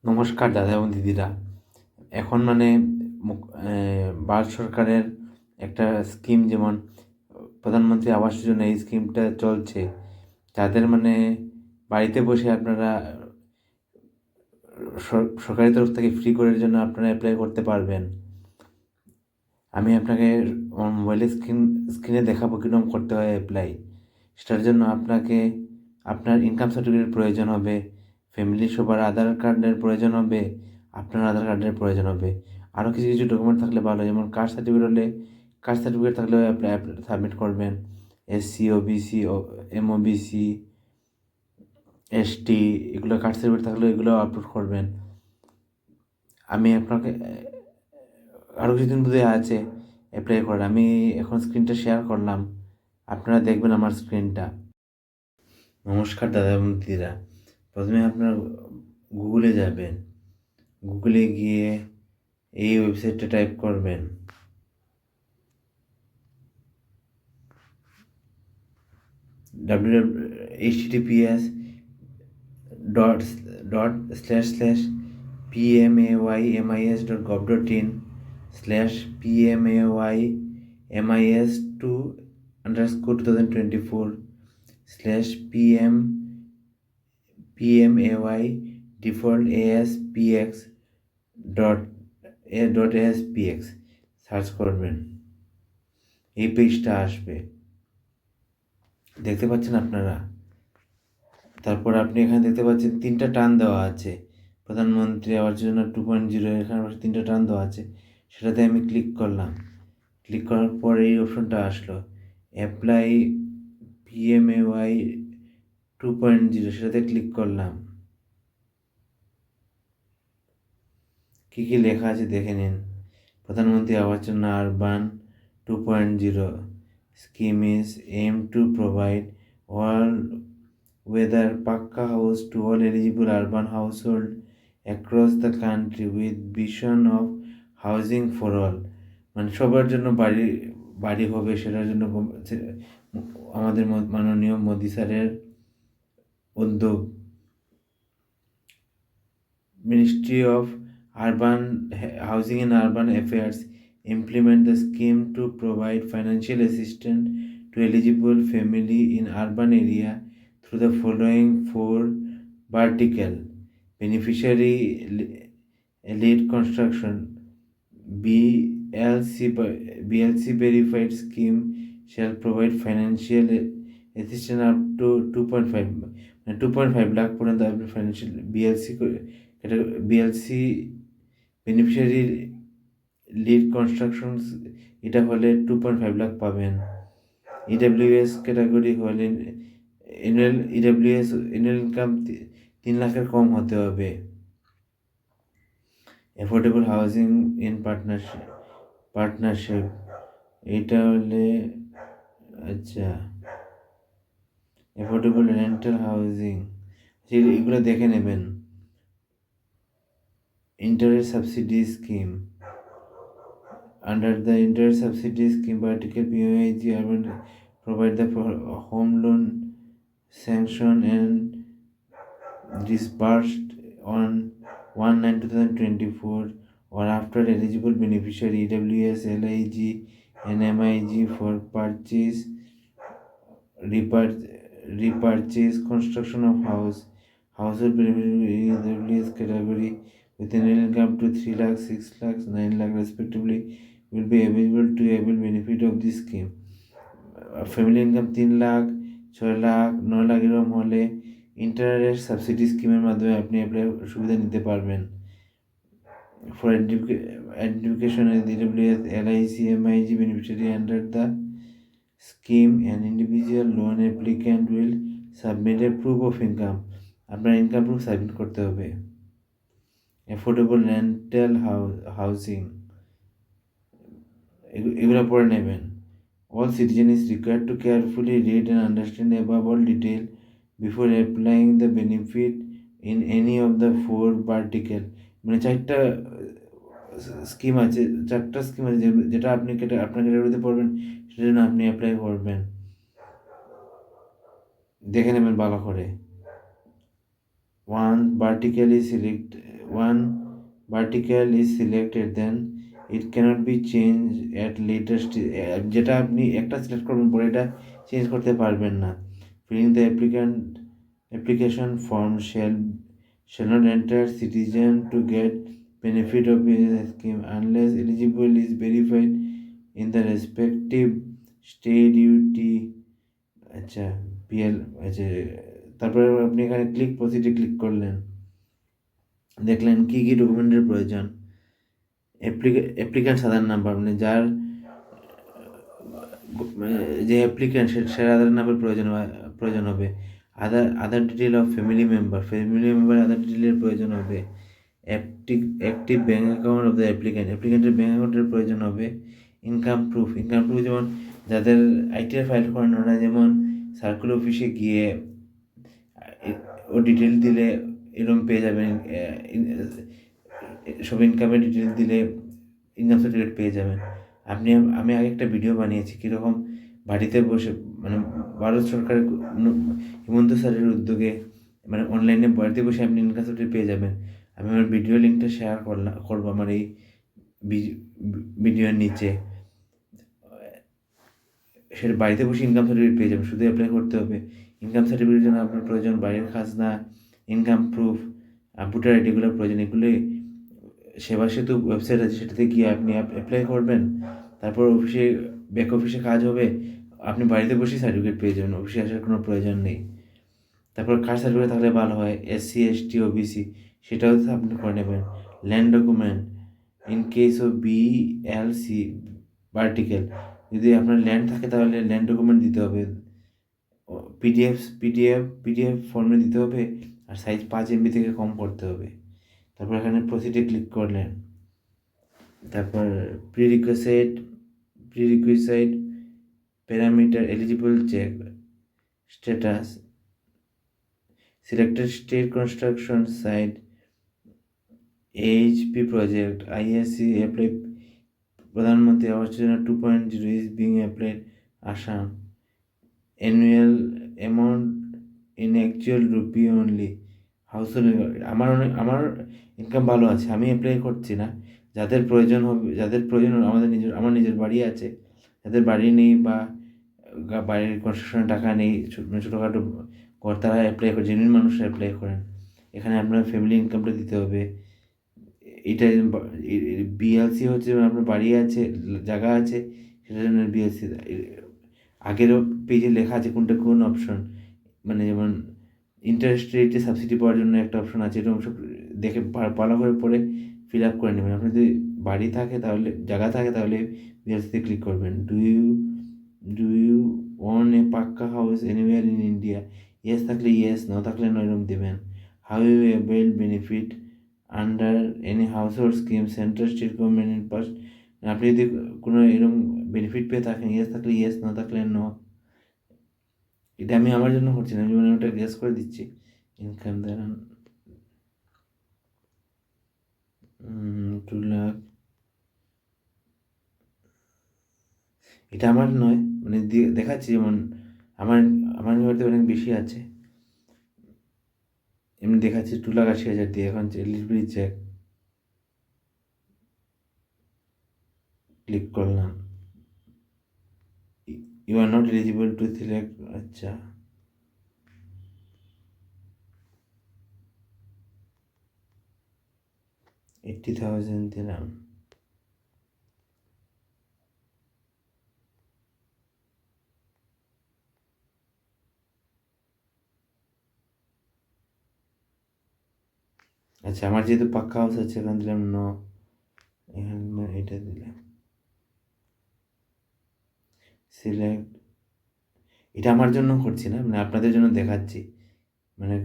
নমস্কার দাদা এবং দিদিরা। এখন ভারত সরকারের একটা স্কিম, যেমন প্রধানমন্ত্রী আবাস যোজনা, এই স্কিমটা চলছে। যাদের বাড়িতে বসে আপনারা সরকারি তরফ থেকে ফ্রি করার জন্য আপনারা অ্যাপ্লাই করতে পারবেন। আমি আপনাকে আমার মোবাইলের স্ক্রিনে দেখাবো কীরকম করতে হয় অ্যাপ্লাই। সেটার জন্য আপনাকে আপনার ইনকাম সার্টিফিকেটের প্রয়োজন হবে, ফ্যামিলির সবার আধার কার্ডের প্রয়োজন হবে, আপনার আধার কার্ডের প্রয়োজন হবে। আরও কিছু কিছু ডকুমেন্ট থাকলে ভালো, যেমন কাস্ট সার্টিফিকেট হলে কাস্ট সার্টিফিকেট থাকলেও অ্যাপ্লাই সাবমিট করবেন। এসসি, ওবিসি, এমওবিসি, এসটি, এগুলো কাস্ট সার্টিফিকেট থাকলেও এগুলো আপলোড করবেন। আমি আপনাকে আরও কিছুদিন বোধ আছে অ্যাপ্লাই করার। আমি এখন স্ক্রিনটা শেয়ার করলাম, আপনারা দেখবেন আমার স্ক্রিনটা। নমস্কার দাদা এবং দিদিরা। প্রথমে আপনারা গুগলে যাবেন, গুগলে গিয়ে এই ওয়েবসাইটটা টাইপ করবেন, www.https://pmay/default.aspx সার্চ করবেন। এই পেজটা আসবে, দেখতে পাচ্ছেন আপনারা। তারপর আপনি এখানে দেখতে পাচ্ছেন 3টা টার্ন দেওয়া আছে, প্রধানমন্ত্রী আবাস যোজনা 2.0, এখানে 3টা টার্ন দেওয়া আছে। সেটাতে আমি ক্লিক করলাম। ক্লিক করার পর এই অপশনটা আসলো, অ্যাপ্লাই PMAY 2.0, সেটাতে ক্লিক করলাম। কী কী লেখা আছে দেখে নিন। প্রধানমন্ত্রী আবাস যোজনা urban 2.0 scheme is aimed to provide all weather Pakka house to all eligible urban households across the country with vision of housing for all। সবার জন্য বাড়ি বাড়ি হবে, সেটার জন্য আমাদের মাননীয় মোদি স্যারের উদ্যোগ। Ministry of Urban Housing and Urban Affairs implement the scheme to provide financial assistance to eligible family in urban area through the following 4 vertical: beneficiary lead construction, BLC verified scheme shall provide financial assistance up to 2.5 lakh পর্যন্ত আপনি financial BLC beneficiary lead constructions, এটা হলে 2.5 লাখ পাবেন। EWS category হলে annual income 3 লাখের কম হতে হবে। Affordable housing in partnership, এটা হলে অ্যাফোর্ডেবল রেন্টাল হাউজিং, এগুলো দেখে নেবেন। Interest subsidy scheme, under the interest subsidy scheme vertical POIG urban provide the home loan sanction and disbursed on 1/9/2024 or after eligible beneficiary EWS LIG and MIG for purchase, repurchase, construction of household beneficiary EWS category with an income to 3 lakh, 6 lakhs, 9 lakh respectively will be available to able benefit of this scheme. Family income 3 lakh, 6 lakh, 9 lakh এরকম হলে interest subsidy স্কিমের মাধ্যমে আপনি apply সুবিধা নিতে পারবেন। For identification EWS LIC MIG beneficiary under the scheme, an individual loan applicant will submit a proof of income, আপনার income proof submit করতে হবে। অ্যাফোর্ডেবল রেন্টাল হাউজিং, এগুলো পড়ে নেবেন। All citizen is required to carefully read and understand above all detail before applying the benefit in any of the 4 vertical। 4টা scheme আছে, যেটা আপনি আপনার ক্যাটাগরিতে পড়বেন, সেটার জন্য আপনি অ্যাপ্লাই করবেন। দেখে নেবেন ভালো করে। one vertical is selected, then it cannot be changed at later যেটা আপনি একটা সিলেক্ট করবেন পরে এটা চেঞ্জ করতে পারবেন না। filling the application form shall not enter citizen to get benefit of a scheme unless eligible is verified in the respective state duty। আচ্ছা পিএল আচ্ছা, তারপরে আপনি এখানে প্রসিডে ক্লিক করলেন, দেখলেন কি কি ডকুমেন্টের প্রয়োজন। অ্যাপ্লিক্যান্ট আধার নাম্বার, মানে যার যে অ্যাপ্লিক্যান্ট সে আধার নাম্বার প্রয়োজন হবে। Aadhaar detail of family member Aadhaar ডিটেলের প্রয়োজন হবে। Active bank account of the অ্যাপ্লিক্যান্টের ব্যাঙ্ক অ্যাকাউন্টের প্রয়োজন হবে। ইনকাম প্রুফ যেমন যাদের আইটিআর ফাইল করেন ওরা যেমন সার্কেল অফিসে গিয়ে ও ডিটেল দিলে এরকম পেয়ে যাবেন, সব ইনকামের ডিটেল দিলে ইনকাম সার্টিফিকেট পেয়ে যাবেন। আমি আগে একটা ভিডিও বানিয়েছি কীরকম বাড়িতে বসে, মানে ভারত সরকারের হিমন্ত স্যারের উদ্যোগে, মানে অনলাইনে বাড়িতে বসে আপনি ইনকাম সার্টিফিকেট পেয়ে যাবেন। আমি আমার ভিডিও লিঙ্কটা শেয়ার করবো আমার এই ভিডিওর নিচে। সেটা বাড়িতে বসে ইনকাম সার্টিফিকেট পেয়ে যাবেন, শুধু অ্যাপ্লাই করতে হবে। ইনকাম সার্টিফিকেটের জন্য আপনার প্রয়োজন বাড়ির খাজনা, ইনকাম প্রুফ, ভোটার আইডিগুলোর প্রয়োজন। এগুলি সেবা সেতু ওয়েবসাইট আছে, সেটাতে গিয়ে আপনি অ্যাপ্লাই করবেন। তারপর ব্যাক অফিসে কাজ হবে, আপনি বাড়িতে বসেই সার্টিফিকেট পেয়ে যাবেন, অফিসে আসার কোনো প্রয়োজন নেই। তারপর কার সার্টিফিকেট থাকলে ভালো হয়, এসসি এসটি ওবিসি, সেটাও আপনি করে নেবেন। Land document in case of BLC vertical, যদি আপনার ল্যান্ড থাকে তাহলে ল্যান্ড ডকুমেন্ট দিতে হবে। পিডিএফ ফর্মে দিতে হবে, আর সাইজ 5 MB থেকে কম করতে হবে। তারপর এখানে প্রসিডে ক্লিক করলেন। তারপর prerequisite parameter eligible check status, selected state construction site, HP project, ISC apply, Pradhanmantri Awas Yojana 2.0 is being applied Assam, annual amount in actual rupee only, household. আমার ইনকাম ভালো আছে, আমি অ্যাপ্লাই করছি না। যাদের প্রয়োজন আমার নিজের বাড়ি আছে, যাদের বাড়ি নেই বা বাড়ির কনস্ট্রাকশনের টাকা নেই, ছোটোখাটো ঘর, তারা অ্যাপ্লাই করে, জেনুইন মানুষরা অ্যাপ্লাই করেন। এখানে আপনার ফ্যামিলি ইনকামটা দিতে হবে। এটা বিএলসি হচ্ছে আপনার বাড়ি আছে, জায়গা আছে, সেটার জন্য বিএলসি। আগেরও পেজে লেখা আছে কোন অপশন, মানে যেমন ইন্টারেস্ট রেটে সাবসিডি পাওয়ার জন্য একটা অপশন আছে, এরকম সব দেখে ভালো করে পরে ফিল আপ করে নেবেন। আপনার যদি বাড়ি থাকে তাহলে, জায়গা থাকে তাহলে বিএলসিতে ক্লিক করবেন। Do you own a pucca house anywhere in India, yes থাকলে ইয়েস, না থাকলে no এরকম দেবেন। How you avail benefit under any household scheme central state government পাস, আপনি যদি কোনো এরকম বেনিফিট পেয়ে থাকেন, ইয়েস থাকলে ইয়েস, না থাকলে নো। এটা আমি আমার জন্য করছি না, আমি ওটা গেস করে দিচ্ছি। ইনকাম দাঁড়ান 2 লাখ, এটা আমার নয়, মানে দেখাচ্ছি যেমন আমার হয়তো অনেক বেশি আছে, এমনি দেখাচ্ছি 2,80,000 দিয়ে। এখন এলিজিবিলিটি চেক ক্লিক করলাম, you are not eligible to select. আচ্ছা, $80,000 দিলাম। আচ্ছা, আমার যেহেতু পাক্কা হাউস আছে, এখানে দিলাম নো, এখানে এটা দিলাম সিলেক্ট। এটা আমার জন্য করছি না, মানে আপনাদের জন্য দেখাচ্ছি, মানে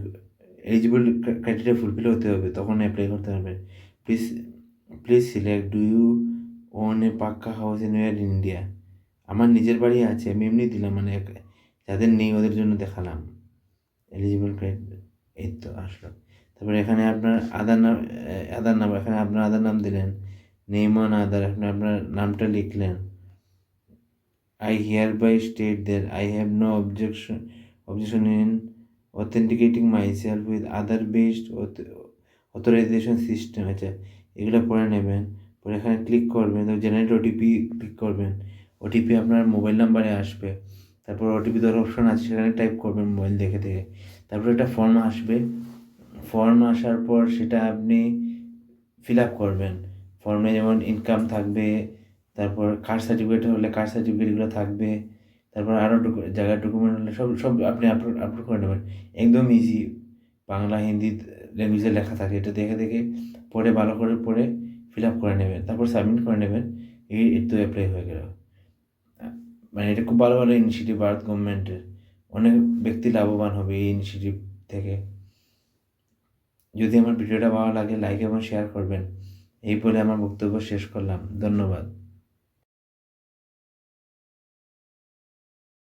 এলিজিবল ক্রাইটেরিয়া ফুলফিল হতে হবে, তখন অ্যাপ্লাই করতে হবে। Please select do you own a pucca house anywhere in India. আমার নিজের বাড়ি আছে, আমি এমনি দিলাম, মানে যাদের নেই ওদের জন্য দেখালাম এলিজিবল ক্রাইটেরিয়া। এই তো আসলো। তারপরে এখানে আপনার আধার নাম, এখানে আপনার আধার নাম দিলেন, নেম অন আধার, আপনি আপনার নামটা লিখলেন। I hereby state that I have no objection in authenticating myself with other based authorisation system আছে, এগুলো পড়ে নেবেন। পরে এখানে ক্লিক করবেন, তো জেনারেট ওটিপি ক্লিক করবেন। ওটিপি আপনার মোবাইল নাম্বারে আসবে। তারপর ওটিপি দেওয়ার অপশন আছে, সেখানে টাইপ করবেন মোবাইল দেখে দেখে। তারপর একটা ফর্ম আসবে, ফর্ম আসার পর সেটা আপনি ফিল আপ করবেন। ফর্মে যেমন ইনকাম থাকবে, তারপর কাস্ট সার্টিফিকেট হলে কাস্ট সার্টিফিকেটগুলো থাকবে, তারপর আরও জায়গার ডকুমেন্ট হলে সব সব আপনি আপলোড আপলোড করে নেবেন। একদম ইজি, বাংলা হিন্দি ল্যাঙ্গুয়েজে লেখা থাকে, এটা দেখে দেখে পড়ে ভালো করে পড়ে ফিল আপ করে নেবেন, তারপর সাবমিট করে নেবেন। এই তো অ্যাপ্লাই হয়ে গেল। মানে এটা খুব ভালো ভালো ইনিশিয়েটিভ ভারত গভর্নমেন্টের, অনেক ব্যক্তি লাভবান হবে এই ইনিশিয়েটিভ থেকে। যদি আমার ভিডিওটা ভালো লাগে লাইক এবং শেয়ার করবেন। এই বলে আমার বক্তব্য শেষ করলাম। ধন্যবাদ।